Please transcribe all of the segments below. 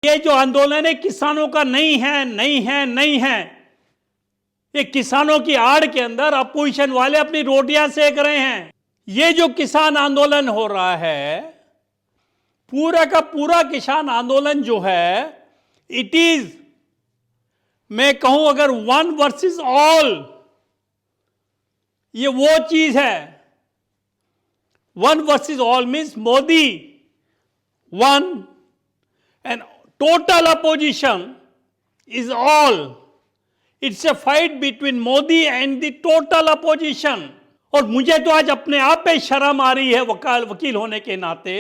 ये जो आंदोलन है किसानों का नहीं है, नहीं है, नहीं है। ये किसानों की आड़ के अंदर अपोजिशन वाले अपनी रोटियां सेक रहे हैं। ये जो किसान आंदोलन हो रहा है, पूरा का पूरा किसान आंदोलन जो है, इट इज, मैं कहूं अगर वन वर्सेस ऑल, ये वो चीज है। One versus all means Modi one and total opposition is all. It's a fight between Modi and the total opposition. और मुझे तो आज अपने आप पे शर्म आ रही है, वकील होने के नाते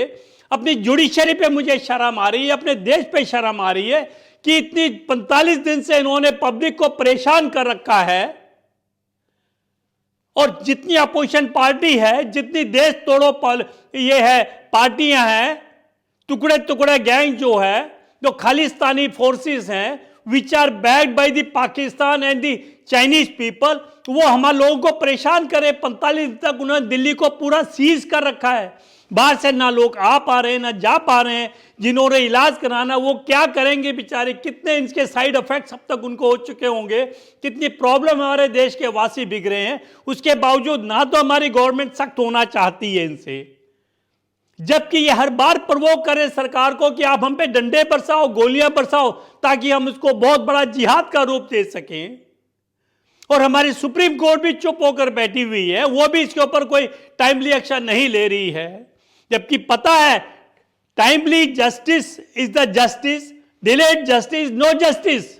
अपनी जुडिशरी पे मुझे शर्म आ रही है, अपने देश पे शर्म आ रही है कि इतनी 45 दिन से इन्होंने पब्लिक को परेशान कर रखा है। और जितनी अपोजिशन पार्टी है, जितनी देश तोड़ो ये है पार्टियां हैं, टुकड़े टुकड़े गैंग जो है, जो खालिस्तानी फोर्सेस हैं, which are backed by the Pakistan and the Chinese people, वो हमारे लोगों को परेशान करे। 45 दिन तक उन्होंने दिल्ली को पूरा सीज कर रखा है। बाहर से ना लोग आ पा रहे हैं, ना जा पा रहे हैं। जिन्होंने इलाज कराना वो क्या करेंगे बेचारे, कितने इनके साइड इफेक्ट्स अब तक उनको हो चुके होंगे, कितनी प्रॉब्लम हमारे देश के वासी बिगड़े हैं। उसके बावजूद ना तो हमारी गवर्नमेंट सख्त होना चाहती है इनसे, जबकि ये हर बार प्रवोक करे सरकार को कि आप हम पे डंडे बरसाओ, गोलियां बरसाओ, ताकि हम उसको बहुत बड़ा जिहाद का रूप दे सकें। और हमारी सुप्रीम कोर्ट भी चुप होकर बैठी हुई है, वो भी इसके ऊपर कोई टाइमली एक्शन नहीं ले रही है, जबकि पता है timely justice is the justice, delayed justice no justice.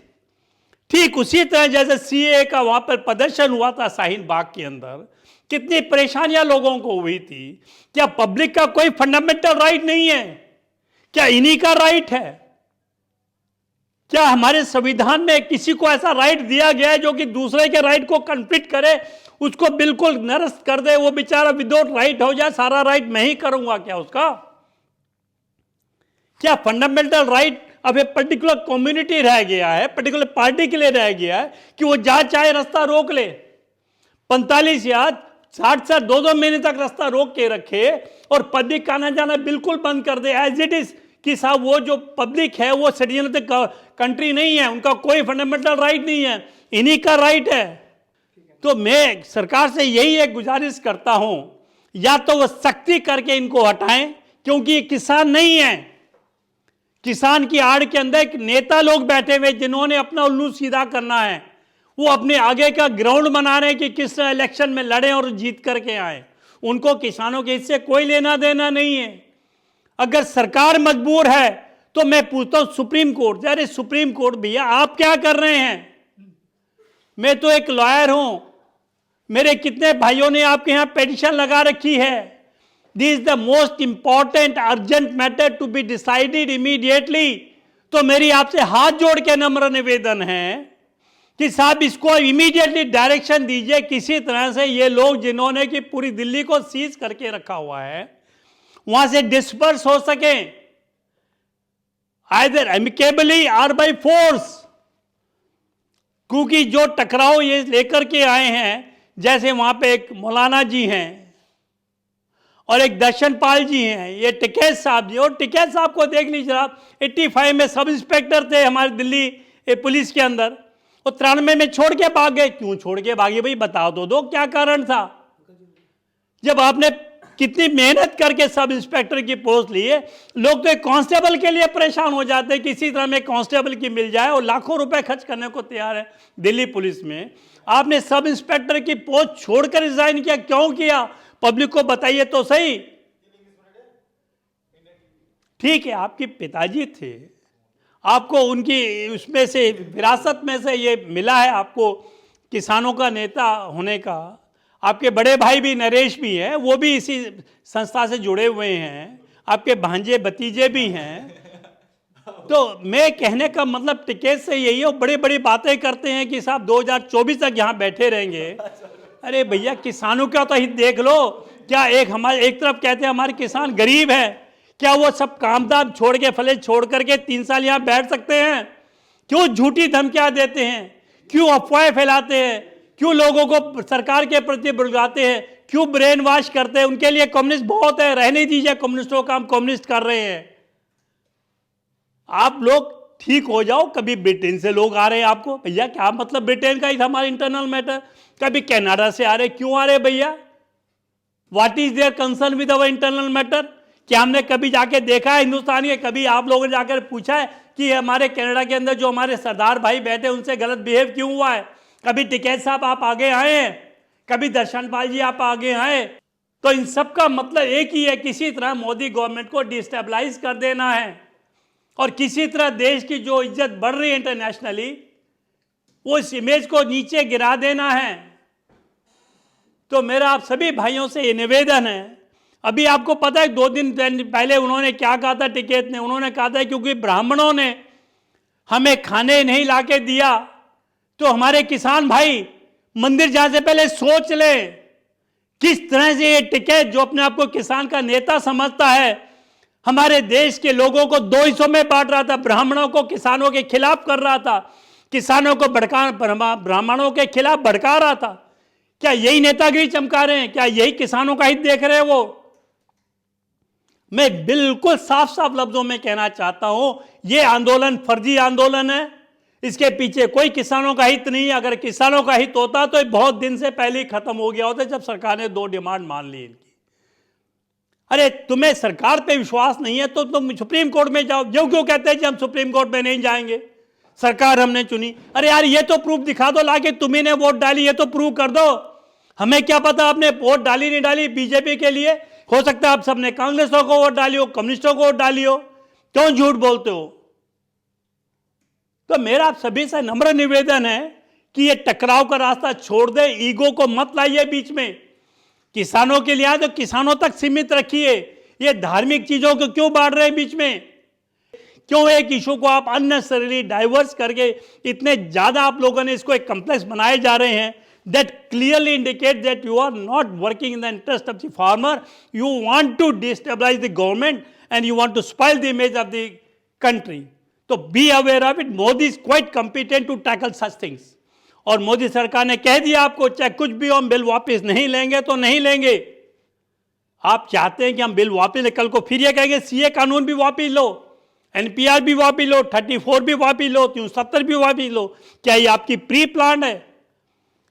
ठीक उसी तरह जैसे सीए का वहां पर प्रदर्शन हुआ था शाहीन बाग के अंदर, कितनी परेशानियां लोगों को हुई थी। क्या पब्लिक का कोई फंडामेंटल राइट नहीं है? क्या इन्हीं का राइट है? क्या हमारे संविधान में किसी को ऐसा राइट दिया गया है जो कि दूसरे के राइट को कन्फ्लिक्ट करे, उसको बिल्कुल निरस्त कर दे, वो बेचारा विदाउट राइट हो जाए, सारा राइट मैं ही करूंगा क्या उसका? क्या फंडामेंटल राइट अब एक पर्टिकुलर कम्युनिटी रह गया है, पर्टिकुलर पार्टी के लिए रह गया है कि वो जहां चाहे रास्ता रोक ले? 45 या 60 से 2-2 महीने तक रास्ता रोक के रखे और पब्लिक का आना जाना बिल्कुल बंद कर दे एज इट इज, कि साहब वो जो पब्लिक है वो सिटीजन ऑफ द कंट्री नहीं है, उनका कोई फंडामेंटल राइट नहीं है, इन्हीं का राइट है। तो मैं सरकार से यही एक गुजारिश करता हूं, या तो वो सख्ती करके इनको हटाएं, क्योंकि ये किसान नहीं है। किसान की आड़ के अंदर एक नेता लोग बैठे हुए जिन्होंने अपना उल्लू सीधा करना है। वो अपने आगे का ग्राउंड बना रहे हैं कि किस इलेक्शन में लड़े और जीत करके आए। उनको किसानों के इससे कोई लेना देना नहीं है। अगर सरकार मजबूर है तो मैं पूछता हूं सुप्रीम कोर्ट, अरे सुप्रीम कोर्ट भैया आप क्या कर रहे हैं? मैं तो एक लॉयर हूं, मेरे कितने भाइयों ने आपके यहां पेटिशन लगा रखी है। This is the most important urgent matter to be decided immediately. तो मेरी आपसे हाथ जोड़ के नम्र निवेदन है कि साहब इसको इमीडिएटली डायरेक्शन दीजिए, किसी तरह से ये लोग जिन्होंने कि पूरी दिल्ली को सीज करके रखा हुआ है वहां से डिस्पर्स हो सके, आइदर एमिकेबली और बाय फोर्स। क्योंकि जो टकराव ये लेकर के आए हैं, जैसे वहां पे एक मौलाना जी हैं और एक दर्शनपाल जी हैं, ये टिकैत साहब जी, और टिकैत साहब को देख लीजिए आप, 85 में सब इंस्पेक्टर थे हमारे दिल्ली पुलिस के अंदर, और 93 में छोड़ के भाग गए। क्यों छोड़ के भागे भाई, बताओ तो दो क्या कारण था? जब आपने कितनी मेहनत करके सब इंस्पेक्टर की पोस्ट ली है, लोग तो एक कांस्टेबल के लिए परेशान हो जाते हैं, किसी तरह में कांस्टेबल की मिल जाए, और लाखों रुपए खर्च करने को तैयार है दिल्ली पुलिस में। आपने सब इंस्पेक्टर की पोस्ट छोड़कर रिजाइन किया, क्यों किया? पब्लिक को बताइए तो सही। ठीक है, आपके पिताजी थे, आपको उनकी उसमें से विरासत में से ये मिला है आपको किसानों का नेता होने का। आपके बड़े भाई भी नरेश भी हैं, वो भी इसी संस्था से जुड़े हुए हैं, आपके भांजे भतीजे भी हैं। तो मैं कहने का मतलब टिकैत से यही है, बड़ी बड़ी बातें करते हैं कि साहब 2024 तक यहाँ बैठे रहेंगे। अरे भैया किसानों का तो हित देख लो। क्या एक तरफ कहते हैं हमारे किसान गरीब है, क्या वो सब कामधाम छोड़ के फले छोड़ करके 3 साल यहां बैठ सकते हैं? क्यों झूठी धमकियां देते हैं? क्यों अफवाहें फैलाते हैं? क्यों लोगों को सरकार के प्रति बुलगाते हैं? क्यों ब्रेन वॉश करते हैं? उनके लिए कम्युनिस्ट बहुत है, रहने दीजिए कम्युनिस्टों का, हम कम्युनिस्ट कर रहे हैं। आप लोग ठीक हो जाओ। कभी ब्रिटेन से लोग आ रहे हैं आपको, भैया क्या मतलब ब्रिटेन का ही हमारा इंटरनल मैटर। कभी कनाडा से आ रहे, क्यों आ रहे भैया? What is their concern with our internal matter? क्या हमने कभी जाके देखा है हिंदुस्तान के? कभी आप लोगों ने जाकर पूछा है कि हमारे कनाडा के अंदर जो हमारे सरदार भाई बैठे उनसे गलत बिहेव क्यों हुआ है? कभी टिकैत साहब आप आगे आए हैं? कभी दर्शन पाल जी आप आगे आए? तो इन सब का मतलब एक ही है, किसी तरह मोदी गवर्नमेंट को डिस्टेबलाइज कर देना है और किसी तरह देश की जो इज्जत बढ़ रही है इंटरनेशनली, वो इस इमेज को नीचे गिरा देना है। तो मेरा आप सभी भाइयों से ये निवेदन है। अभी आपको पता है 2 दिन पहले उन्होंने क्या कहा था टिकैत ने? उन्होंने कहा था क्योंकि ब्राह्मणों ने हमें खाने नहीं लाके दिया तो हमारे किसान भाई मंदिर जाने से पहले सोच लें। किस तरह से ये टिकैत, जो अपने आप को किसान का नेता समझता है, हमारे देश के लोगों को 2 हिस्सों में बांट रहा था। ब्राह्मणों को किसानों के खिलाफ कर रहा था, किसानों को ब्राह्मणों के खिलाफ भड़का रहा था। क्या यही नेतागिरी चमका रहे हैं? क्या यही किसानों का हित देख रहे हैं वो? मैं बिल्कुल साफ साफ लफ्जों में कहना चाहता हूं, यह आंदोलन फर्जी आंदोलन है। इसके पीछे कोई किसानों का हित नहीं है। अगर किसानों का हित होता तो बहुत दिन से पहले ही खत्म हो गया होता, जब सरकार ने 2 डिमांड मान ली इनकी। अरे तुम्हें सरकार पे विश्वास नहीं है तो तुम सुप्रीम कोर्ट में जाओ। जो क्यों कहते हैं कि हम सुप्रीम कोर्ट में नहीं जाएंगे, सरकार हमने चुनी। अरे यार ये तो प्रूफ दिखा दो लाके, तुम्ही ने वोट डाली, ये तो प्रूव कर दो। हमें क्या पता आपने वोट डाली नहीं डाली बीजेपी के लिए? हो सकता है आप सबने कांग्रेसों को वोट डाली हो, कम्युनिस्टों को वोट डाली हो। क्यों झूठ बोलते हो? तो मेरा आप सभी से नम्र निवेदन है कि ये टकराव का रास्ता छोड़ दे, ईगो को मत लाइए बीच में। किसानों के लिए आए तो किसानों तक सीमित रखिए। ये धार्मिक चीजों को क्यों बांट रहे हैं बीच में? क्यों एक इशू को आप अननेसेसरीली डाइवर्स करके इतने ज्यादा आप लोगों ने इसको एक कॉम्प्लेक्स बनाए जा रहे हैं? That clearly indicates that you are not working in the interest of the farmer. You want to destabilize the government and you want to spoil the image of the country. So be aware of it. Modi is quite competent to tackle such things. और मोदी सरकार ने कह दिया आपको, चाहे कुछ भी हो हम बिल वापस नहीं लेंगे तो नहीं लेंगे। आप चाहते हैं कि हम बिल वापस ले, कल को फिर ये कहेंगे सीए कानून भी वापस लो, एनपीआर भी वापस लो, 34 भी वापस लो, 370 भी वापस लो। क्या ये आपकी प्री प्लान है?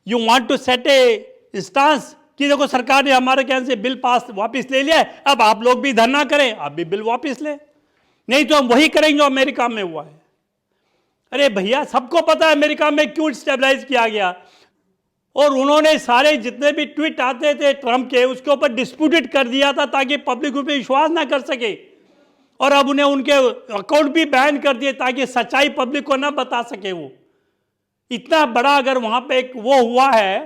You want to set a stance कि देखो सरकार ने हमारे कहने से बिल पास वापस ले लिया है, अब आप लोग भी धरना करें, आप भी बिल वापस ले, नहीं तो हम वही करेंगे जो अमेरिका में हुआ है। अरे भैया सबको पता है अमेरिका में क्यों स्टेबलाइज किया गया, और उन्होंने सारे जितने भी ट्वीट आते थे ट्रंप के उसके ऊपर डिस्प्यूटेड कर दिया था ताकि पब्लिक उन पर विश्वास ना कर सके, और अब उन्हें उनके अकाउंट भी बैन कर दिए ताकि सच्चाई पब्लिक को ना बता सके। वो इतना बड़ा अगर वहां पे एक वो हुआ है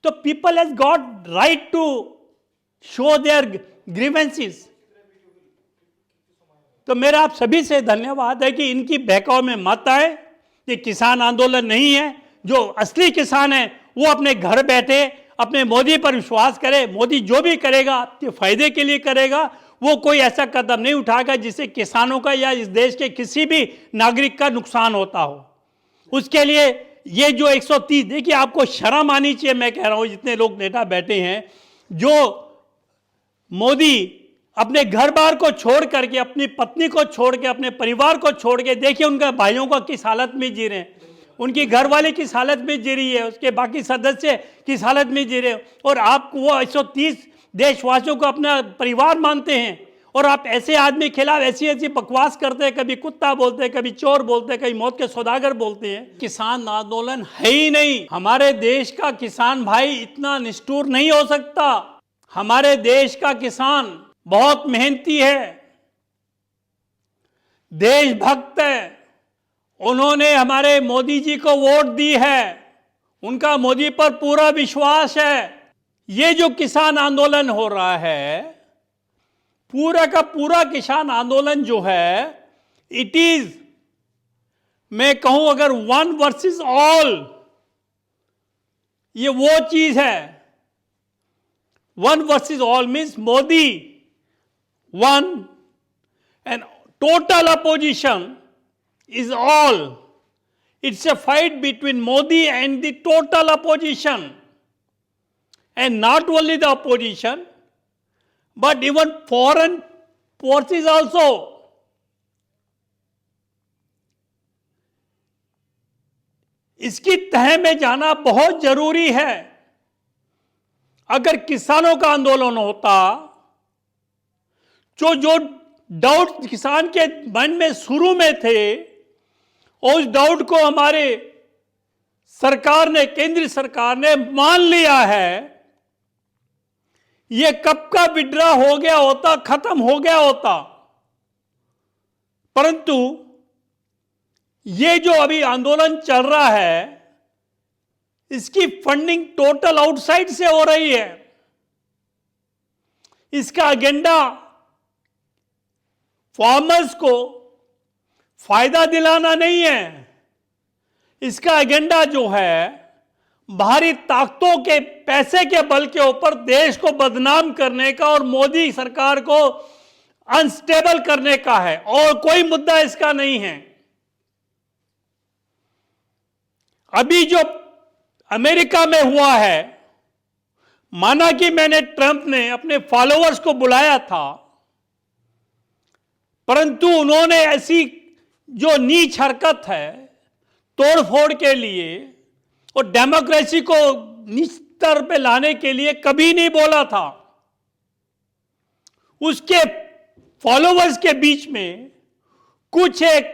तो people has got right to show their grievances. तो मेरा आप सभी से धन्यवाद है कि इनकी बहकाव में मत आए। ये किसान आंदोलन नहीं है। जो असली किसान है वो अपने घर बैठे अपने मोदी पर विश्वास करे। मोदी जो भी करेगा आपके फायदे के लिए करेगा। वो कोई ऐसा कदम नहीं उठाएगा जिससे किसानों का या इस देश के किसी भी नागरिक का नुकसान होता हो। उसके लिए ये जो 130, देखिए आपको शर्म आनी चाहिए। मैं कह रहा हूं जितने लोग नेता बैठे हैं, जो मोदी अपने घर बार को छोड़ करके, अपनी पत्नी को छोड़ के, अपने परिवार को छोड़ के, देखिए उनका भाइयों को किस हालत में जी रहे हैं, उनकी घरवाली किस हालत में जी रही है, उसके बाकी सदस्य किस हालत में जी रहे हैं, और आप वो 130 देशवासियों को अपना परिवार मानते हैं, और आप ऐसे आदमी के खिलाफ ऐसी ऐसी बकवास करते हैं। कभी कुत्ता बोलते हैं, कभी चोर बोलते हैं, कभी मौत के सौदागर बोलते हैं। किसान आंदोलन है ही नहीं। हमारे देश का किसान भाई इतना निष्ठुर नहीं हो सकता। हमारे देश का किसान बहुत मेहनती है, देशभक्त है। उन्होंने हमारे मोदी जी को वोट दी है, उनका मोदी पर पूरा विश्वास है। ये जो किसान आंदोलन हो रहा है, पूरा का पूरा किसान आंदोलन जो है, इट इज, मैं कहूं अगर वन वर्सेस ऑल, ये वो चीज है। One versus all means Modi one and total opposition is all. It's a fight between Modi and the total opposition. And not only the opposition, but even foreign forces also. इसकी तह में जाना बहुत जरूरी है। अगर किसानों का आंदोलन होता, जो डाउट किसान के मन में शुरू में थे, और उस डाउट को हमारे सरकार ने, केंद्रीय सरकार ने मान लिया है, यह कब का विड्रॉ हो गया होता, खत्म हो गया होता। परंतु ये जो अभी आंदोलन चल रहा है, इसकी फंडिंग टोटल आउटसाइड से हो रही है। इसका एजेंडा फार्मर्स को फायदा दिलाना नहीं है। इसका एजेंडा जो है बाहरी ताकतों के पैसे के बल के ऊपर देश को बदनाम करने का और मोदी सरकार को अनस्टेबल करने का है, और कोई मुद्दा इसका नहीं है। अभी जो अमेरिका में हुआ है, माना कि मैंने ट्रंप ने अपने फॉलोअर्स को बुलाया था, परंतु उन्होंने ऐसी जो नीच हरकत है तोड़फोड़ के लिए और डेमोक्रेसी को नीच स्तर पे लाने के लिए कभी नहीं बोला था। उसके फॉलोअर्स के बीच में कुछ एक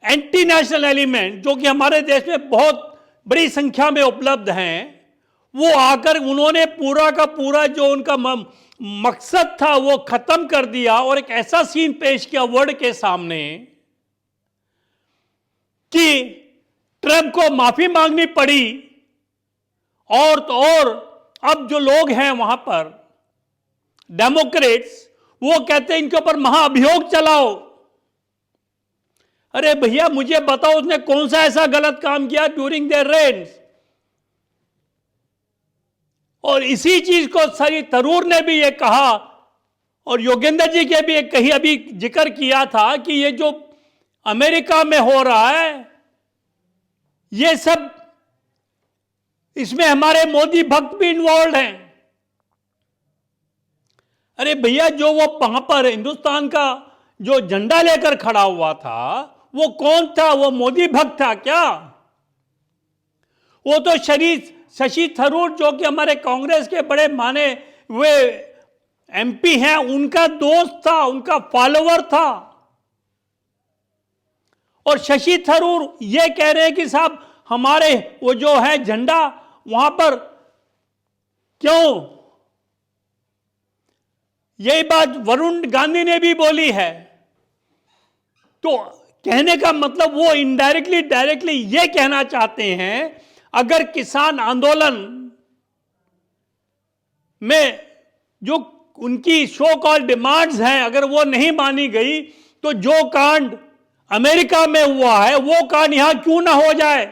एंटी नेशनल एलिमेंट, जो कि हमारे देश में बहुत बड़ी संख्या में उपलब्ध हैं, वो आकर उन्होंने पूरा का पूरा जो उनका मकसद था वो खत्म कर दिया, और एक ऐसा सीन पेश किया वर्ल्ड के सामने कि ट्रंप को माफी मांगनी पड़ी। और तो और अब जो लोग हैं वहां पर डेमोक्रेट्स, वो कहते हैं इनके ऊपर महाअभियोग चलाओ। अरे भैया मुझे बताओ, उसने कौन सा ऐसा गलत काम किया ड्यूरिंग देयर रेन्स? और इसी चीज को शशि थरूर ने भी ये कहा, और योगेंद्र जी के भी एक कहीं अभी जिक्र किया था कि ये जो अमेरिका में हो रहा है, ये सब, इसमें हमारे मोदी भक्त भी इन्वॉल्व हैं। अरे भैया, जो वो वहां पर हिंदुस्तान का जो झंडा लेकर खड़ा हुआ था, वो कौन था? वो मोदी भक्त था क्या? वो तो शशि थरूर, जो कि हमारे कांग्रेस के बड़े माने हुए एमपी हैं, उनका दोस्त था, उनका फॉलोअर था। और शशि थरूर ये कह रहे हैं कि साहब हमारे वो जो है झंडा वहां पर क्यों? यही बात वरुण गांधी ने भी बोली है। तो कहने का मतलब वो इनडायरेक्टली डायरेक्टली ये कहना चाहते हैं, अगर किसान आंदोलन में जो उनकी सो कॉल्ड डिमांड्स हैं, अगर वो नहीं मानी गई, तो जो कांड अमेरिका में हुआ है वो कांड यहां क्यों ना हो जाए?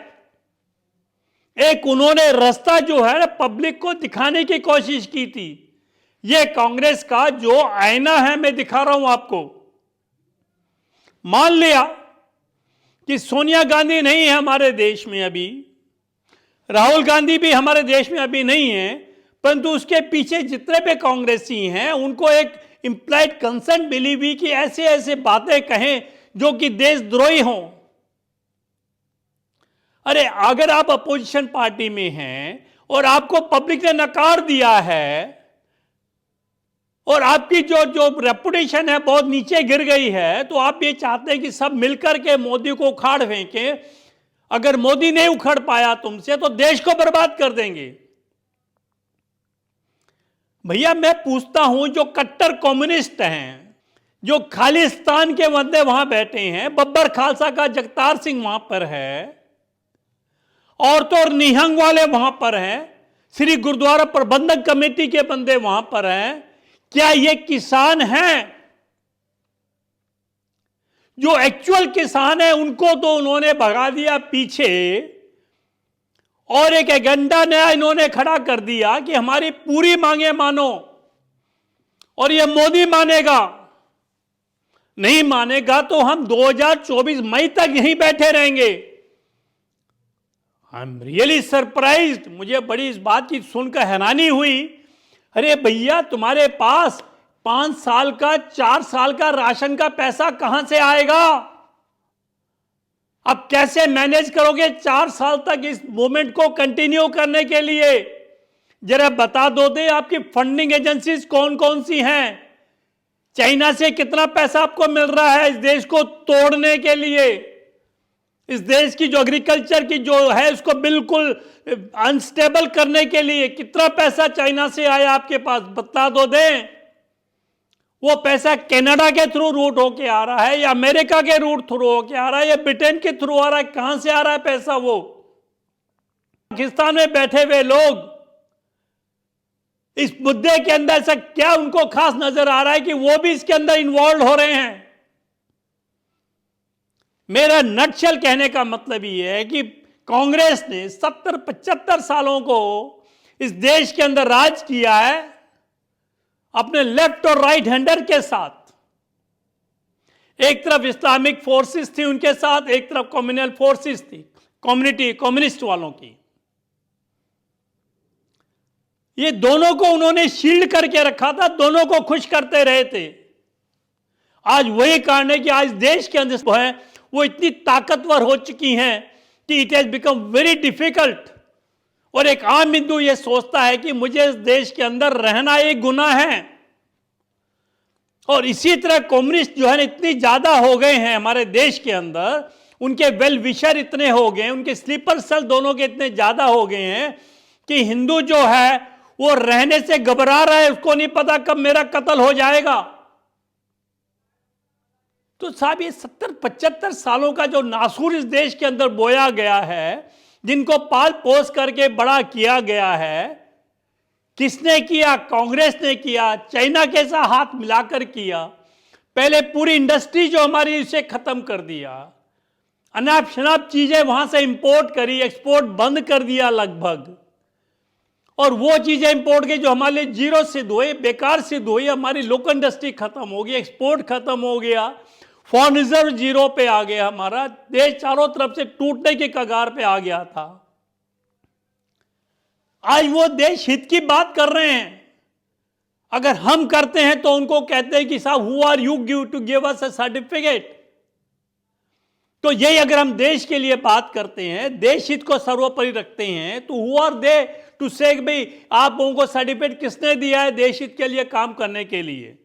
एक उन्होंने रास्ता जो है पब्लिक को दिखाने की कोशिश की थी। ये कांग्रेस का जो आईना है, मैं दिखा रहा हूं आपको। मान लिया कि सोनिया गांधी नहीं है हमारे देश में अभी, राहुल गांधी भी हमारे देश में अभी नहीं है, परंतु उसके पीछे जितने भी कांग्रेसी हैं उनको एक इंप्लाइड कंसेंट मिली हुई कि ऐसे ऐसे बातें कहें जो कि देशद्रोही हों। अरे अगर आप अपोजिशन पार्टी में हैं और आपको पब्लिक ने नकार दिया है और आपकी जो रेपुटेशन है बहुत नीचे गिर गई है, तो आप ये चाहते हैं कि सब मिलकर के मोदी को उखाड़ फेंकें। अगर मोदी नहीं उखड़ पाया तुमसे, तो देश को बर्बाद कर देंगे। भैया मैं पूछता हूं, जो कट्टर कम्युनिस्ट हैं, जो खालिस्तान के बंदे वहां बैठे हैं, बब्बर खालसा का जगतार सिंह वहां पर है, और तो और निहंग वाले वहां पर हैं, श्री गुरुद्वारा प्रबंधक कमेटी के बंदे वहां पर हैं, क्या ये किसान हैं? जो एक्चुअल किसान है उनको तो उन्होंने भगा दिया पीछे, और एक एजेंडा नया इन्होंने खड़ा कर दिया कि हमारी पूरी मांगे मानो, और ये मोदी मानेगा। नहीं मानेगा तो हम 2024 मई तक यहीं बैठे रहेंगे। आई एम रियली सरप्राइज्ड, मुझे बड़ी इस बात की सुनकर हैरानी हुई। अरे भैया, तुम्हारे पास 5 साल का 4 साल का राशन का पैसा कहां से आएगा? अब कैसे मैनेज करोगे 4 साल तक इस मूवमेंट को कंटिन्यू करने के लिए? जरा बता दो दे आपकी फंडिंग एजेंसीज कौन कौन सी हैं? चाइना से कितना पैसा आपको मिल रहा है इस देश को तोड़ने के लिए? इस देश की जो एग्रीकल्चर की जो है उसको बिल्कुल अनस्टेबल करने के लिए कितना पैसा चाइना से आया आपके पास? बता दो दे। वो पैसा कनाडा के थ्रू रूट होके आ रहा है या अमेरिका के रूट थ्रू होके आ रहा है या ब्रिटेन के थ्रू आ रहा है? कहां से आ रहा है पैसा? वो पाकिस्तान में बैठे हुए लोग इस मुद्दे के अंदर ऐसा क्या उनको खास नजर आ रहा है कि वो भी इसके अंदर इन्वॉल्व हो रहे हैं? मेरा नटशल कहने का मतलब ये है कि कांग्रेस ने 70-75 सालों को इस देश के अंदर राज किया है अपने लेफ्ट और राइट हैंडर के साथ। एक तरफ इस्लामिक फोर्सेस थी उनके साथ, एक तरफ कम्युनल फोर्सेस थी कम्युनिस्ट वालों की। ये दोनों को उन्होंने शील्ड करके रखा था, दोनों को खुश करते रहे थे। आज वही कारण है कि आज देश के अंदर है वो इतनी ताकतवर हो चुकी हैं कि it has become very difficult. और एक आम हिंदू ये सोचता है कि मुझे इस देश के अंदर रहना एक गुनाह है। और इसी तरह कम्युनिस्ट जो है इतनी ज्यादा हो गए हैं हमारे देश के अंदर, उनके वेल विशर इतने हो गए, उनके स्लीपर सेल दोनों के इतने ज्यादा हो गए हैं कि हिंदू जो है वो रहने से घबरा रहा है, उसको नहीं पता कब मेरा कत्ल हो जाएगा। तो साहब ये 70-75 सालों का जो नासूर इस देश के अंदर बोया गया है, जिनको पाल पोस करके बड़ा किया गया है, किसने किया? कांग्रेस ने किया, चाइना के साथ हाथ मिलाकर किया। पहले पूरी इंडस्ट्री जो हमारी उसे खत्म कर दिया, अनाप शनाप चीजें वहां से इंपोर्ट करी, एक्सपोर्ट बंद कर दिया लगभग। और वो चीजें इंपोर्ट की जो हमारे लिए जीरो सिद्ध हुई, बेकार सिद्ध हुई। हमारी लोकल इंडस्ट्री खत्म हो गई, एक्सपोर्ट खत्म हो गया, फॉरेन रिजर्व जीरो पे आ गया, हमारा देश चारों तरफ से टूटने के कगार पे आ गया था। आज वो देश हित की बात कर रहे हैं। अगर हम करते हैं तो उनको कहते हैं कि साहब who are you give to give us a certificate. तो यही अगर हम देश के लिए बात करते हैं, देश हित को सर्वोपरि रखते हैं, तो हु आर दे टू से भाई आप लोगों को सर्टिफिकेट किसने दिया है देश हित के लिए काम करने के लिए?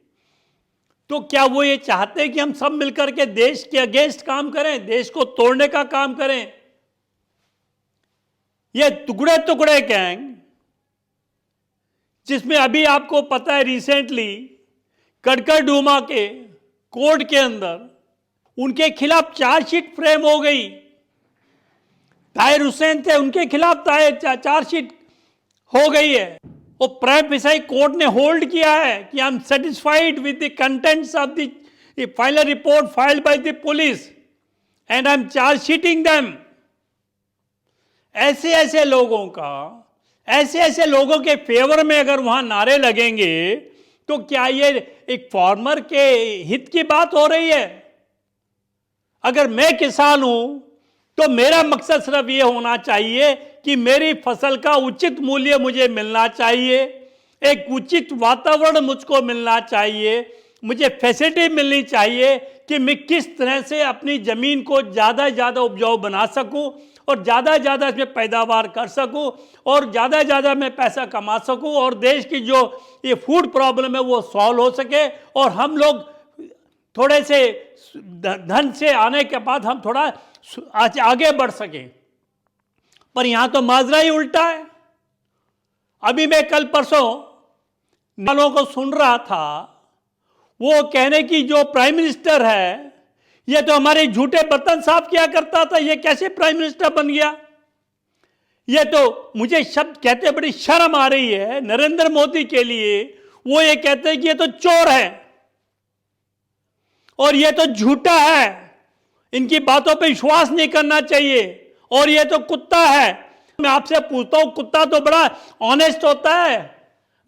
तो क्या वो ये चाहते हैं कि हम सब मिलकर के देश के अगेंस्ट काम करें, देश को तोड़ने का काम करें? ये टुकड़े टुकड़े गैंग, जिसमें अभी आपको पता है रिसेंटली कड़कड़डूमा के कोर्ट के अंदर उनके खिलाफ चार्जशीट फ्रेम हो गई। ताहिर हुसैन थे, उनके खिलाफ चार्जशीट हो गई है। वो प्राइम मिनिस्टर कोर्ट ने होल्ड किया है कि I am satisfied with the contents of the final report filed by the police and I am chargesheeting them. ऐसे ऐसे लोगों के फेवर में अगर वहां नारे लगेंगे तो क्या ये एक फार्मर के हित की बात हो रही है? अगर मैं किसान हूं तो मेरा मकसद सिर्फ ये होना चाहिए कि मेरी फसल का उचित मूल्य मुझे मिलना चाहिए, एक उचित वातावरण मुझको मिलना चाहिए, मुझे फैसिलिटी मिलनी चाहिए कि मैं किस तरह से अपनी जमीन को ज़्यादा से ज़्यादा उपजाऊ बना सकूं और ज़्यादा से ज़्यादा इसमें पैदावार कर सकूं और ज़्यादा से ज़्यादा मैं पैसा कमा सकूं और देश की जो ये फूड प्रॉब्लम है वो सॉल्व हो सके और हम लोग थोड़े से धन से आने के बाद हम थोड़ा आगे बढ़ सकें। पर यहां तो माजरा ही उल्टा है। अभी मैं कल परसों वालों को सुन रहा था, वो कहने की जो प्राइम मिनिस्टर है ये तो हमारे झूठे बर्तन साफ किया करता था, ये कैसे प्राइम मिनिस्टर बन गया? ये तो मुझे शब्द कहते बड़ी शर्म आ रही है नरेंद्र मोदी के लिए। वो ये कहते हैं कि ये तो चोर है और ये तो झूठा है, इनकी बातों पे विश्वास नहीं करना चाहिए और ये तो कुत्ता है। मैं आपसे पूछता हूं, कुत्ता तो बड़ा ऑनेस्ट होता है,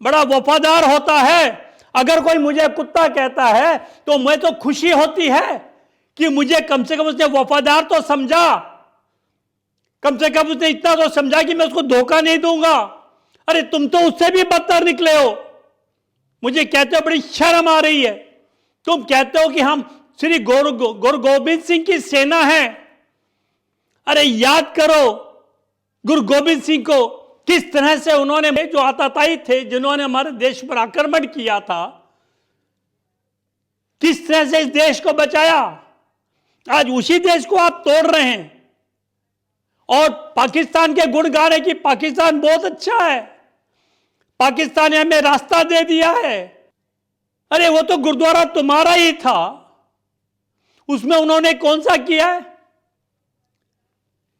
बड़ा वफादार होता है। अगर कोई मुझे कुत्ता कहता है तो मैं तो खुशी होती है कि मुझे कम से कम उसने वफादार तो समझा, कम से कम उसने इतना तो समझा कि मैं उसको धोखा नहीं दूंगा। अरे तुम तो उससे भी बदतर निकले हो। मुझे कहते हो बड़ी शर्म आ रही है। तुम कहते हो कि हम श्री गुरु गोविंद सिंह की सेना है अरे याद करो गुरु गोविंद सिंह को, किस तरह से उन्होंने, जो आतताई थे जिन्होंने हमारे देश पर आक्रमण किया था, किस तरह से इस देश को बचाया। आज उसी देश को आप तोड़ रहे हैं और पाकिस्तान के गुण गा रहे कि पाकिस्तान बहुत अच्छा है, पाकिस्तान ने हमें रास्ता दे दिया है। अरे वो तो गुरुद्वारा तुम्हारा ही था, उसमें उन्होंने कौन सा किया है?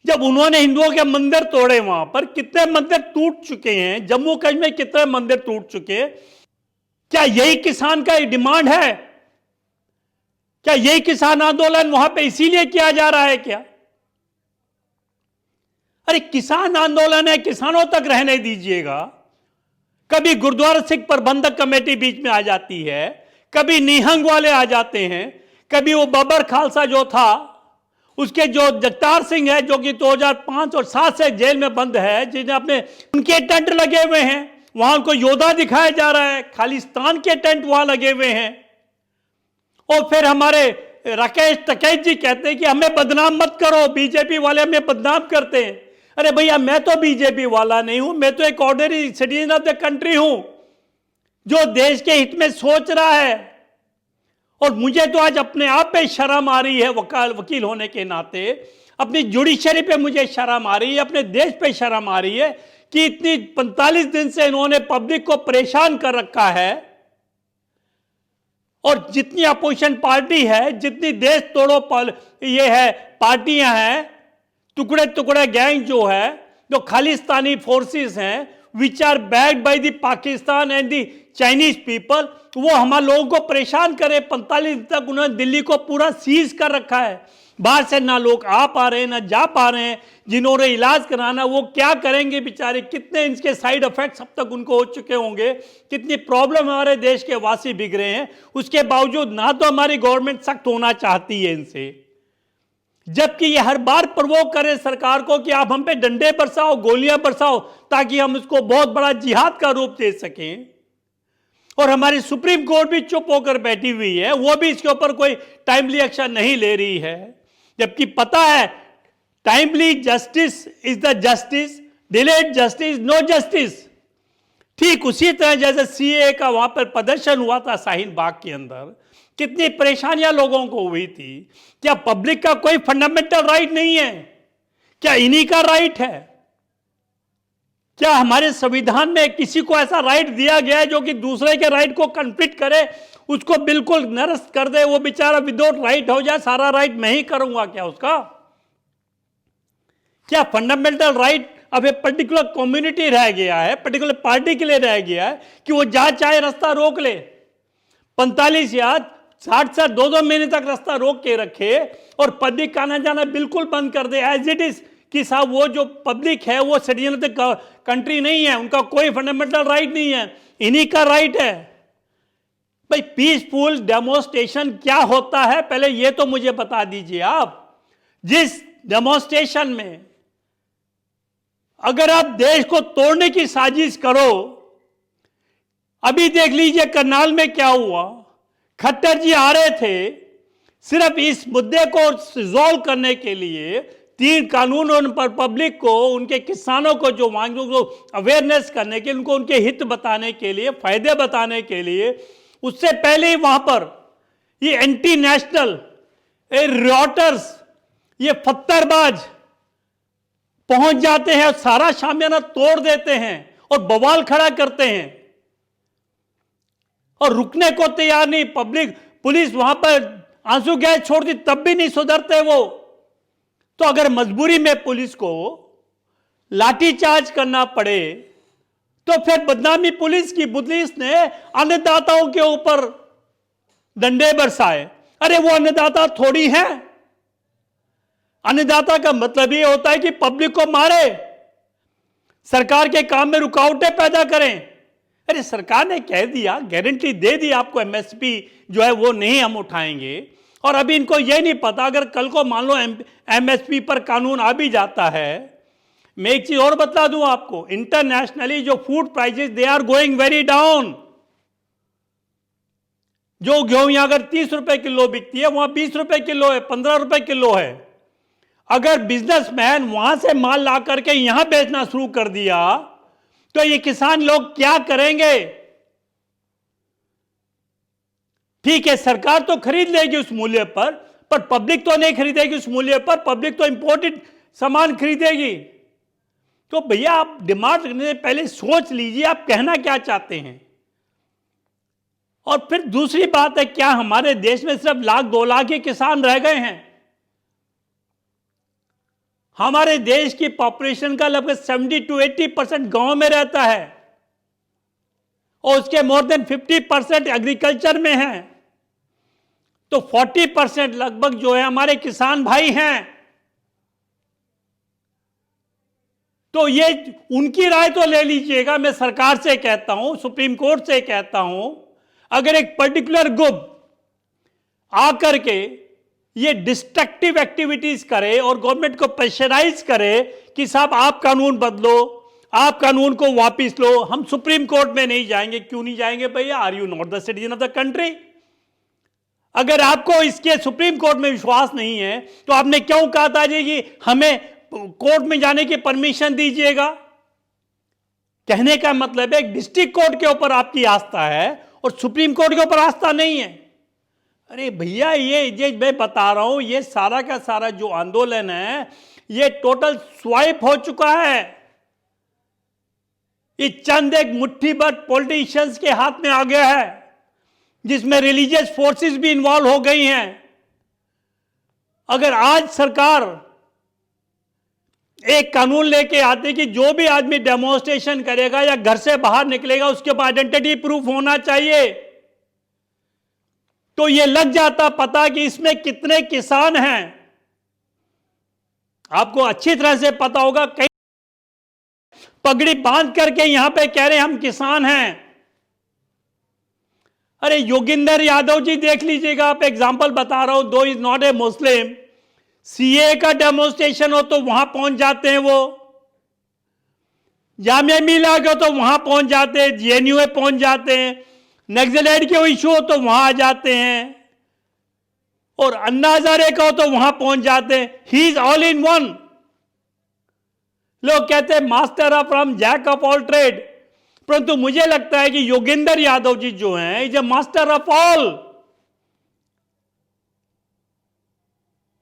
जब उन्होंने हिंदुओं के मंदिर तोड़े, वहां पर कितने मंदिर टूट चुके हैं, जम्मू कश्मीर में कितने मंदिर टूट चुके। क्या यही किसान का डिमांड है? क्या यही किसान आंदोलन वहां पे इसीलिए किया जा रहा है क्या? अरे किसान आंदोलन है, किसानों तक रहने दीजिएगा। कभी गुरुद्वारा सिख प्रबंधक कमेटी बीच में आ जाती है, कभी निहंग वाले आ जाते हैं, कभी वो बबर खालसा जो था उसके जो जगतार सिंह है जो कि 2005 और 7 से जेल में बंद है, जिन्हें अपने उनके टेंट लगे हुए हैं, वहां उनको योद्धा दिखाया जा रहा है, खालिस्तान के टेंट वहां लगे हुए हैं। और फिर हमारे राकेश टिकैत जी कहते हैं कि हमें बदनाम मत करो, बीजेपी वाले हमें बदनाम करते हैं। अरे भैया मैं तो बीजेपी वाला नहीं हूं, मैं तो एक ordinary citizen of the country हूं जो देश के हित में सोच रहा है। और मुझे तो आज अपने आप पे शर्म आ रही है, वकील होने के नाते अपनी जुडिशरी पे मुझे शर्म आ रही है, अपने देश पे शर्म आ रही है कि इतनी 45 दिन से इन्होंने पब्लिक को परेशान कर रखा है। और जितनी अपोजिशन पार्टी है, जितनी देश तोड़ो ये है पार्टियां हैं, टुकड़े टुकड़े गैंग जो है, जो खालिस्तानी फोर्सेस हैं, which are backed by the Pakistan and the Chinese people, वो हमारे लोगों को परेशान करे। 45 दिन तक उन्होंने दिल्ली को पूरा सीज कर रखा है, बाहर से ना लोग आ पा रहे हैं ना जा पा रहे हैं। जिन्होंने इलाज कराना वो क्या करेंगे बेचारे, कितने इनके साइड इफेक्ट्स अब तक उनको हो चुके होंगे, कितनी प्रॉब्लम हमारे देश के वासी बिगड़े हैं। उसके बावजूद ना तो हमारी गवर्नमेंट सख्त होना चाहती है इनसे, जबकि ये हर बार प्रवोक करे सरकार को कि आप हम पे डंडे बरसाओ, गोलियां बरसाओ, ताकि हम इसको बहुत बड़ा जिहाद का रूप दे सकें। और हमारी सुप्रीम कोर्ट भी चुप होकर बैठी हुई है, वो भी इसके ऊपर कोई टाइमली एक्शन नहीं ले रही है, जबकि पता है timely justice is the justice, delayed justice no justice. ठीक उसी तरह जैसे सीए का वहां पर प्रदर्शन हुआ था शाहीन बाग के अंदर, कितनी परेशानियां लोगों को हुई थी। क्या पब्लिक का कोई फंडामेंटल राइट नहीं है? क्या इन्हीं का राइट है? क्या हमारे संविधान में किसी को ऐसा राइट दिया गया है जो कि दूसरे के राइट को कन्फ्लिक्ट करे, उसको बिल्कुल निरस्त कर दे, वो बेचारा विदाउट राइट हो जाए, सारा राइट मैं ही करूंगा क्या उसका? क्या फंडामेंटल राइट अब एक पर्टिकुलर कम्युनिटी रह गया है, पर्टिकुलर पार्टी के लिए रह गया है कि वो जहां चाहे रास्ता रोक ले? 45 या 60 से 2-2 महीने तक रास्ता रोक के रखे और पब्लिक आना जाना बिल्कुल बंद कर दे एज इट इज, कि साहब वो जो पब्लिक है वो सिटीजन ऑफ कंट्री नहीं है, उनका कोई फंडामेंटल राइट नहीं है, इन्हीं का राइट है। भाई पीसफुल डेमोन्स्ट्रेशन क्या होता है पहले ये तो मुझे बता दीजिए आप। जिस डेमोन्स्ट्रेशन में अगर आप देश को तोड़ने की साजिश करो, अभी देख लीजिए करनाल में क्या हुआ। खट्टर जी आ रहे थे सिर्फ इस मुद्दे को रिजॉल्व करने के लिए, 3 कानून उन पर पब्लिक को, उनके किसानों को जो मांगों को अवेयरनेस करने के, उनको उनके हित बताने के लिए, फायदे बताने के लिए। उससे पहले ही वहां पर ये एंटी नेशनल रियॉटर्स, ये पत्थरबाज पहुंच जाते हैं और सारा शामियाना तोड़ देते हैं और बवाल खड़ा करते हैं और रुकने को तैयार नहीं। पब्लिक पुलिस वहां पर आंसू गैस छोड़ दी तब भी नहीं सुधरते वो। तो अगर मजबूरी में पुलिस को लाठीचार्ज करना पड़े तो फिर बदनामी पुलिस की। पुलिस ने अन्नदाताओं के ऊपर डंडे बरसाए। अरे वो अन्नदाता थोड़ी हैं। अन्नदाता का मतलब ये होता है कि पब्लिक को मारे, सरकार के काम में रुकावटें पैदा करें। अरे सरकार ने कह दिया, गारंटी दे दी आपको, एमएसपी जो है वो नहीं हम उठाएंगे। और अभी इनको ये नहीं पता अगर कल को मान लो एमएसपी पर कानून आ भी जाता है। मैं एक चीज और बता दूं आपको, इंटरनेशनली जो food prices they are going very down. जो गेहूं यहां अगर 30 रुपए किलो बिकती है वहां 20 रुपए किलो है, 15 रुपए किलो है। अगर बिजनेसमैन वहां से माल ला करके यहां बेचना शुरू कर दिया तो ये किसान लोग क्या करेंगे? ठीक है, सरकार तो खरीद लेगी उस मूल्य पर पब्लिक तो नहीं खरीदेगी उस मूल्य पर। पब्लिक तो इंपोर्टेड सामान खरीदेगी। तो भैया आप डिमांड करने से पहले सोच लीजिए आप कहना क्या चाहते हैं। और फिर दूसरी बात है, क्या हमारे देश में सिर्फ 1-2 लाख ही किसान रह गए हैं? हमारे देश की पॉपुलेशन का लगभग 70-80% गांव में रहता है और उसके मोर देन 50% एग्रीकल्चर में है। तो 40% लगभग जो है हमारे किसान भाई हैं। तो ये उनकी राय तो ले लीजिएगा। मैं सरकार से कहता हूं, सुप्रीम कोर्ट से कहता हूं, अगर एक पर्टिकुलर ग्रुप आकर के ये डिस्ट्रक्टिव एक्टिविटीज करे और गवर्नमेंट को प्रेशराइज करे कि साहब आप कानून बदलो, आप कानून को वापस लो, हम सुप्रीम कोर्ट में नहीं जाएंगे। क्यों नहीं जाएंगे भैया? Are you not the citizen of the country? अगर आपको इसके सुप्रीम कोर्ट में विश्वास नहीं है तो आपने क्यों कहा था जी कि हमें कोर्ट में जाने की परमिशन दीजिएगा? कहने का मतलब है डिस्ट्रिक्ट कोर्ट के ऊपर आपकी आस्था है और सुप्रीम कोर्ट के ऊपर आस्था नहीं है। अरे भैया ये मैं बता रहा हूं, ये सारा का सारा जो आंदोलन है ये टोटल स्वाइप हो चुका है। ये चंद एक मुट्ठी भर पॉलिटिशियंस के हाथ में आ गया है, जिसमें रिलीजियस फोर्सेस भी इन्वॉल्व हो गई हैं। अगर आज सरकार एक कानून लेके आते कि जो भी आदमी डेमोन्स्ट्रेशन करेगा या घर से बाहर निकलेगा उसके ऊपर आइडेंटिटी प्रूफ होना चाहिए, तो ये लग जाता पता कि इसमें कितने किसान हैं। आपको अच्छी तरह से पता होगा, कई पगड़ी बांध करके यहां पे कह रहे हैं हम किसान हैं। अरे योगिंदर यादव जी देख लीजिएगा, आप एग्जांपल बता रहा हूं, दो is not a Muslim, CA का डेमोन्स्ट्रेशन हो तो वहां पहुंच जाते हैं, वो जामिया मिला गया तो वहां पहुंच जाते हैं, जेएनयू में पहुंच जाते हैं, नक्सलाइट के इशू हो तो वहां आ जाते हैं, और अन्ना हजारे का हो तो वहां पहुंच जाते हैं। He is all in one. लोग कहते हैं master of from jack of all trade, परंतु मुझे लगता है कि योगेंद्र यादव जी जो हैं is a master of all.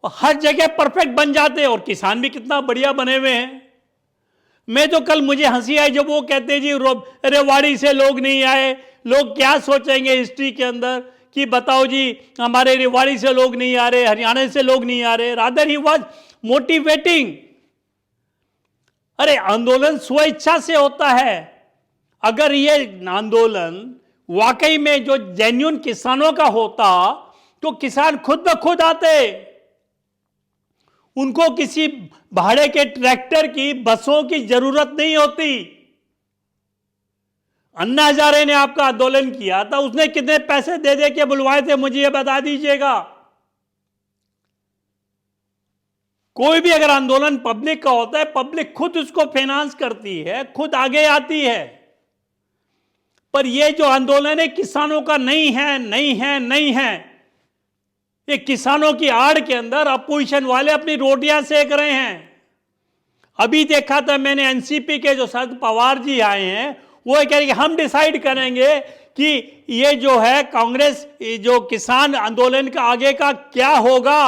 हर जगह परफेक्ट बन जाते हैं और किसान भी कितना बढ़िया बने हुए हैं। मैं तो कल मुझे हंसी आई जब वो कहते जी रेवाड़ी से लोग नहीं आए। लोग क्या सोचेंगे हिस्ट्री के अंदर कि बताओ जी हमारे रेवाड़ी से लोग नहीं आ रहे, हरियाणा से लोग नहीं आ रहे। Rather he was motivating. अरे आंदोलन स्वेच्छा से होता है। अगर ये आंदोलन वाकई में जो जेन्युइन किसानों का होता तो किसान खुद ब खुद आते, उनको किसी भाड़े के ट्रैक्टर की, बसों की जरूरत नहीं होती। अन्ना हजारे ने आपका आंदोलन किया था, उसने कितने पैसे दे दे के बुलवाए थे मुझे ये बता दीजिएगा। कोई भी अगर आंदोलन पब्लिक का होता है, पब्लिक खुद उसको फाइनेंस करती है, खुद आगे आती है। पर ये जो आंदोलन है किसानों का नहीं है, नहीं है, नहीं है। ये किसानों की आड़ के अंदर अपोजिशन वाले अपनी रोटियां सेक रहे हैं। अभी देखा था मैंने एनसीपी के जो शरद पवार जी आए हैं, वो कह रहे कि हम डिसाइड करेंगे कि ये जो है कांग्रेस, जो किसान आंदोलन का आगे का क्या होगा।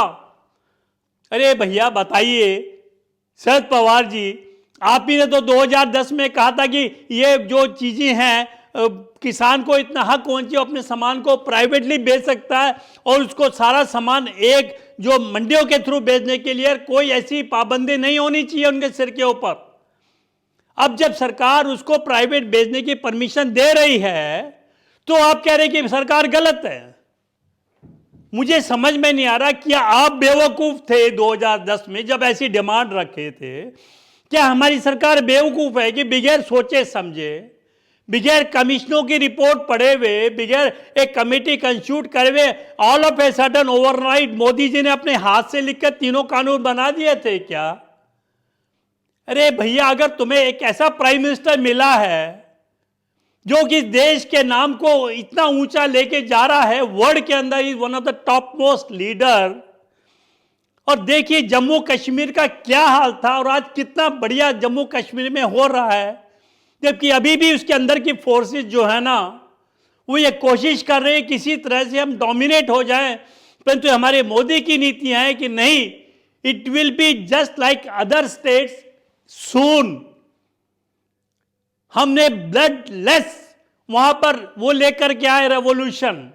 अरे भैया बताइए शरद पवार जी, आप ही ने तो 2010 में कहा था कि ये जो चीजें हैं किसान को इतना हक होना चाहिए, अपने सामान को प्राइवेटली बेच सकता है और उसको सारा सामान एक जो मंडियों के थ्रू बेचने के लिए कोई ऐसी पाबंदी नहीं होनी चाहिए उनके सिर के ऊपर। अब जब सरकार उसको प्राइवेट बेचने की परमिशन दे रही है तो आप कह रहे कि सरकार गलत है। मुझे समझ में नहीं आ रहा, क्या आप बेवकूफ थे 2010 में जब ऐसी डिमांड रखे थे? क्या हमारी सरकार बेवकूफ है कि बगैर सोचे समझे, बगैर कमिश्नरों की रिपोर्ट पढ़े हुए, बगैर एक कमेटी कंस्टिट्यूट करे हुए all of a sudden overnight Modi ji ने अपने हाथ से लिखकर तीनों कानून बना दिए थे क्या? अरे भैया अगर तुम्हें एक ऐसा प्राइम मिनिस्टर मिला है जो कि देश के नाम को इतना ऊंचा लेके जा रहा है, वर्ल्ड के अंदर is one of the top most leader, और देखिए जम्मू कश्मीर का क्या हाल था और आज कितना बढ़िया जम्मू कश्मीर में हो रहा है, जबकि अभी भी उसके अंदर की फोर्सेस जो है ना वो ये कोशिश कर रहे हैं किसी तरह से हम डोमिनेट हो जाएं, परंतु हमारे मोदी की नीतियां हैं कि नहीं, it will be just like other states soon. हमने ब्लड लेस वहां पर वो लेकर के आए रेवोल्यूशन,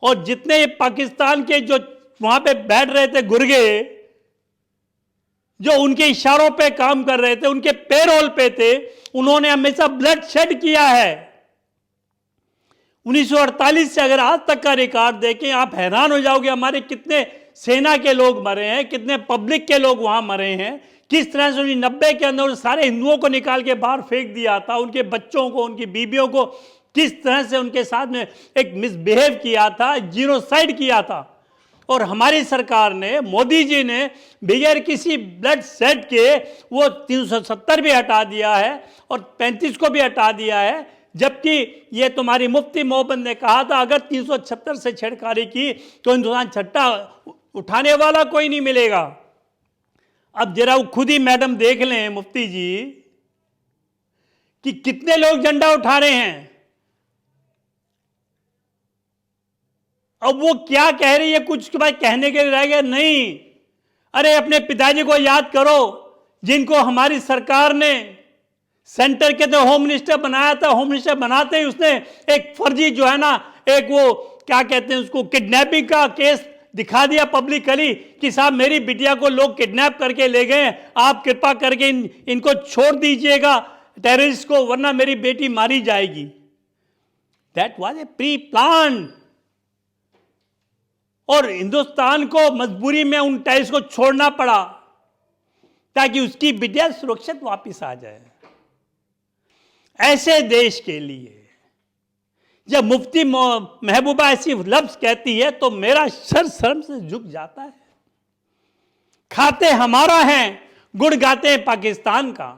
और जितने पाकिस्तान के जो वहां पे बैठ रहे थे गुर्गे, जो उनके इशारों पे काम कर रहे थे, उनके पेरोल पे थे, उन्होंने हमेशा ब्लड शेड किया है। 1948 से अगर आज तक का रिकॉर्ड देखें आप हैरान हो जाओगे हमारे कितने सेना के लोग मरे हैं, कितने पब्लिक के लोग वहां मरे हैं, किस तरह से 90 के अंदर सारे हिंदुओं को निकाल के बाहर फेंक दिया था, उनके बच्चों को, उनकी बीबियों को किस तरह से उनके साथ में एक मिसबिहेव किया था, जीनोसाइड किया था। और हमारी सरकार ने, मोदी जी ने बगैर किसी ब्लड सेट के वो 370 भी हटा दिया है और 35 को भी हटा दिया है, जबकि ये तुम्हारी मुफ्ती मोहम्मद ने कहा था अगर 376 से छेड़खानी की तो हिंदुस्तान छट्टा उठाने वाला कोई नहीं मिलेगा। अब जरा वो खुद ही मैडम देख लें मुफ्ती जी कि कितने लोग झंडा उठा रहे हैं। अब वो क्या कह रही है, कुछ के बाद कहने के लिए रह गया नहीं। अरे अपने पिताजी को याद करो जिनको हमारी सरकार ने सेंटर के तो होम मिनिस्टर बनाया था। होम मिनिस्टर बनाते ही उसने एक फर्जी जो है ना, एक वो क्या कहते हैं उसको, किडनैपिंग का केस दिखा दिया पब्लिकली कि साहब मेरी बिटिया को लोग किडनैप करके ले गए, आप कृपा करके इनको छोड़ दीजिएगा टेररिस्ट को, वरना मेरी बेटी मारी जाएगी। That was a pre plan. और हिंदुस्तान को मजबूरी में उन टेररिस्ट को छोड़ना पड़ा ताकि उसकी बिटिया सुरक्षित वापस आ जाए। ऐसे देश के लिए जब मुफ्ती महबूबा ऐसी लफ्ज कहती है तो मेरा सर शर्म से झुक जाता है। खाते हमारा है, गुड़ गाते हैं पाकिस्तान का।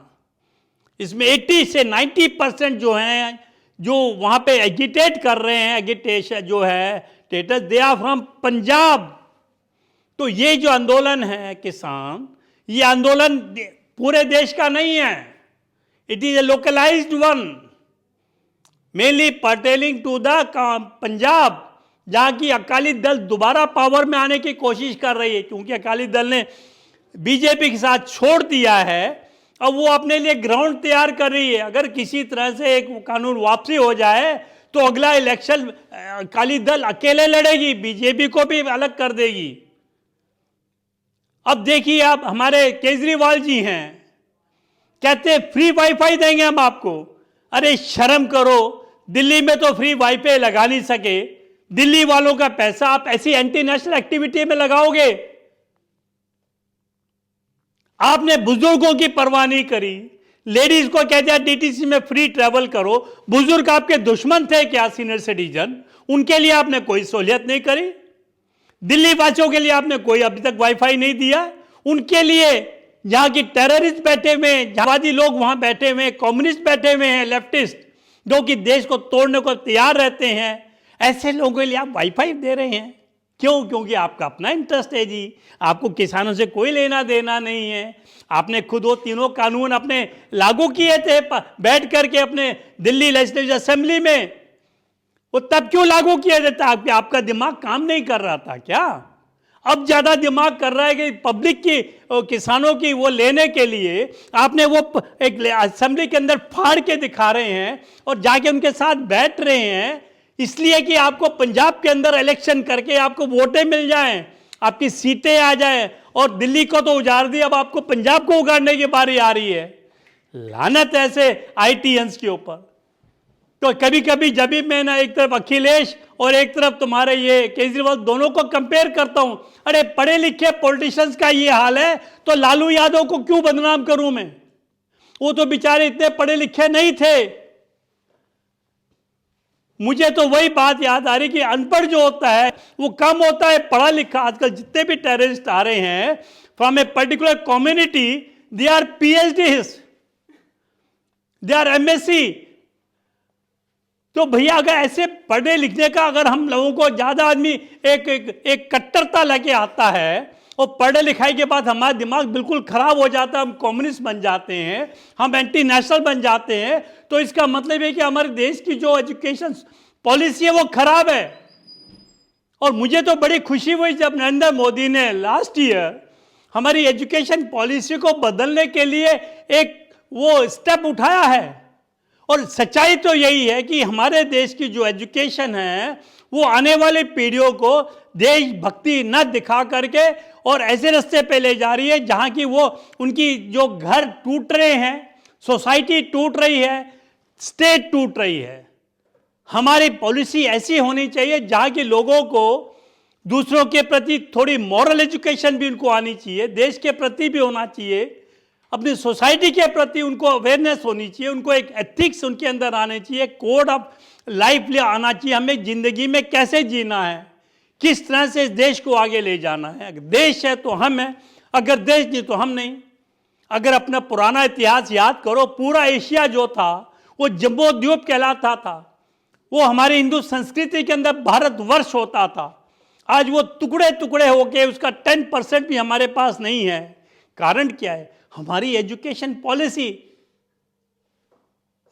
इसमें 80 से 90% जो हैं, जो वहां पे एजिटेट कर रहे हैं, एजिटेशन जो है status, they are from Punjab. तो ये जो आंदोलन है किसान, ये आंदोलन पूरे देश का नहीं है, it is a localised one, mainly pertaining to the Punjab, जहां की अकाली दल दोबारा पावर में आने की कोशिश कर रही है। क्योंकि अकाली दल ने बीजेपी के साथ छोड़ दिया है, अब वो अपने लिए ग्राउंड तैयार कर रही है। अगर किसी तरह से एक कानून वापसी हो जाए तो अगला इलेक्शन अकाली दल अकेले लड़ेगी, बीजेपी को भी अलग कर देगी। अब देखिए आप हमारे केजरीवाल जी हैं, कहते हैं फ्री वाईफाई देंगे हम आपको। अरे शर्म करो, दिल्ली में तो फ्री वाईफाई लगा नहीं सके, दिल्ली वालों का पैसा आप ऐसी एंटी नेशनल एक्टिविटी में लगाओगे। आपने बुजुर्गों की परवाह नहीं करी, लेडीज को कहते हैं डीटीसी में फ्री ट्रैवल करो। बुजुर्ग आपके दुश्मन थे क्या, सीनियर सिटीजन? उनके लिए आपने कोई सहूलियत नहीं करी। दिल्ली वासियों के लिए आपने कोई अभी तक वाईफाई नहीं दिया। उनके लिए जहां की टेररिस्ट बैठे हुए हैं, जहादी लोग वहां बैठे हुए हैं, कम्युनिस्ट बैठे हुए हैं, लेफ्टिस्ट जो कि देश को तोड़ने को तैयार रहते हैं, ऐसे लोगों के लिए आप वाईफाई दे रहे हैं। क्यों? क्योंकि आपका अपना इंटरेस्ट है जी, आपको किसानों से कोई लेना देना नहीं है। आपने खुद वो तीनों कानून अपने लागू किए थे बैठ करके अपने दिल्ली लेजिस्लेटिव असेंबली में, वो तब क्यों लागू किया जाता? आपका दिमाग काम नहीं कर रहा था क्या? अब ज्यादा दिमाग कर रहा है कि पब्लिक की, किसानों की वो लेने के लिए आपने वो एक असेंबली के अंदर फाड़ के दिखा रहे हैं और जाके उनके साथ बैठ रहे हैं, इसलिए कि आपको पंजाब के अंदर इलेक्शन करके आपको वोटें मिल जाएं, आपकी सीटें आ जाएं। और दिल्ली को तो उजाड़ दी, अब आपको पंजाब को उगाड़ने की बारी आ रही है। लानत ऐसे आईटीएंस के ऊपर। तो कभी कभी जब भी मैं ना एक तरफ अखिलेश और एक तरफ तुम्हारे ये केजरीवाल, दोनों को कंपेयर करता हूं, अरे पढ़े लिखे पॉलिटिशियंस का ये हाल है तो लालू यादव को क्यों बदनाम करूं मैं? वो तो बेचारे इतने पढ़े लिखे नहीं थे। मुझे तो वही बात याद आ रही कि अनपढ़ जो होता है वो कम होता है पढ़ा लिखा। आजकल जितने भी टेररिस्ट आ रहे हैं from a particular community, they are PhDs, they are MSc. तो भैया अगर ऐसे पढ़ने लिखने का, अगर हम लोगों को ज्यादा आदमी एक कट्टरता लेके आता है और पढ़े लिखाई के बाद हमारा दिमाग बिल्कुल खराब हो जाता है, हम कम्युनिस्ट बन जाते हैं, हम एंटी नेशनल बन जाते हैं, तो इसका मतलब है कि हमारे देश की जो एजुकेशन पॉलिसी है वो खराब है। और मुझे तो बड़ी खुशी हुई जब नरेंद्र मोदी ने लास्ट ईयर हमारी एजुकेशन पॉलिसी को बदलने के लिए एक वो स्टेप उठाया है। और सच्चाई तो यही है कि हमारे देश की जो एजुकेशन है वो आने वाली पीढ़ियों को देशभक्ति न दिखा करके और ऐसे रास्ते पे ले जा रही है जहां की वो उनकी जो घर टूट रहे हैं, सोसाइटी टूट रही है, स्टेट टूट रही है। हमारी पॉलिसी ऐसी होनी चाहिए जहां के लोगों को दूसरों के प्रति थोड़ी मॉरल एजुकेशन भी उनको आनी चाहिए, देश के प्रति भी होना चाहिए, अपनी सोसाइटी के प्रति उनको अवेयरनेस होनी चाहिए, उनको एक एथिक्स उनके अंदर आने चाहिए, कोड ऑफ लाइफ आना चाहिए, हमें जिंदगी में कैसे जीना है, किस तरह से इस देश को आगे ले जाना है। अगर देश है तो हम हैं, अगर देश नहीं तो हम नहीं। अगर अपना पुराना इतिहास याद करो, पूरा एशिया जो था वो जम्बोद्वीप कहलाता था, वो हमारी हिंदू संस्कृति के अंदर भारतवर्ष होता था। आज वो टुकड़े टुकड़े होके उसका 10% भी हमारे पास नहीं है। कारण क्या है? हमारी एजुकेशन पॉलिसी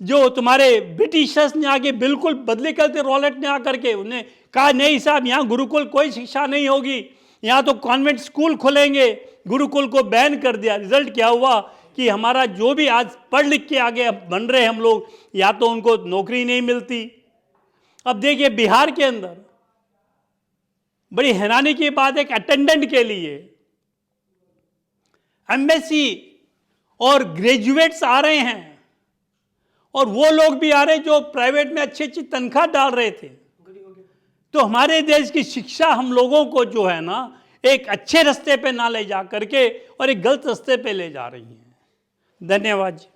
जो तुम्हारे ब्रिटिशर्स ने आके बिल्कुल बदली करते, रॉलेट ने आकर के उन्हें कहा नहीं साहब यहाँ गुरुकुल कोई शिक्षा नहीं होगी, यहाँ तो कॉन्वेंट स्कूल खुलेंगे, गुरुकुल को बैन कर दिया। रिजल्ट क्या हुआ कि हमारा जो भी आज पढ़ लिख के आगे बन रहे हम लोग, या तो उनको नौकरी नहीं मिलती। अब देखिए बिहार के अंदर बड़ी हैरानी की बात, एक अटेंडेंट के लिए एमएससी और ग्रेजुएट्स आ रहे हैं, और वो लोग भी आ रहे हैं जो प्राइवेट में अच्छी अच्छी तनख्वाह डाल रहे थे। तो हमारे देश की शिक्षा हम लोगों को जो है ना एक अच्छे रास्ते पे ना ले जा करके और एक गलत रास्ते पे ले जा रही है। धन्यवाद जी।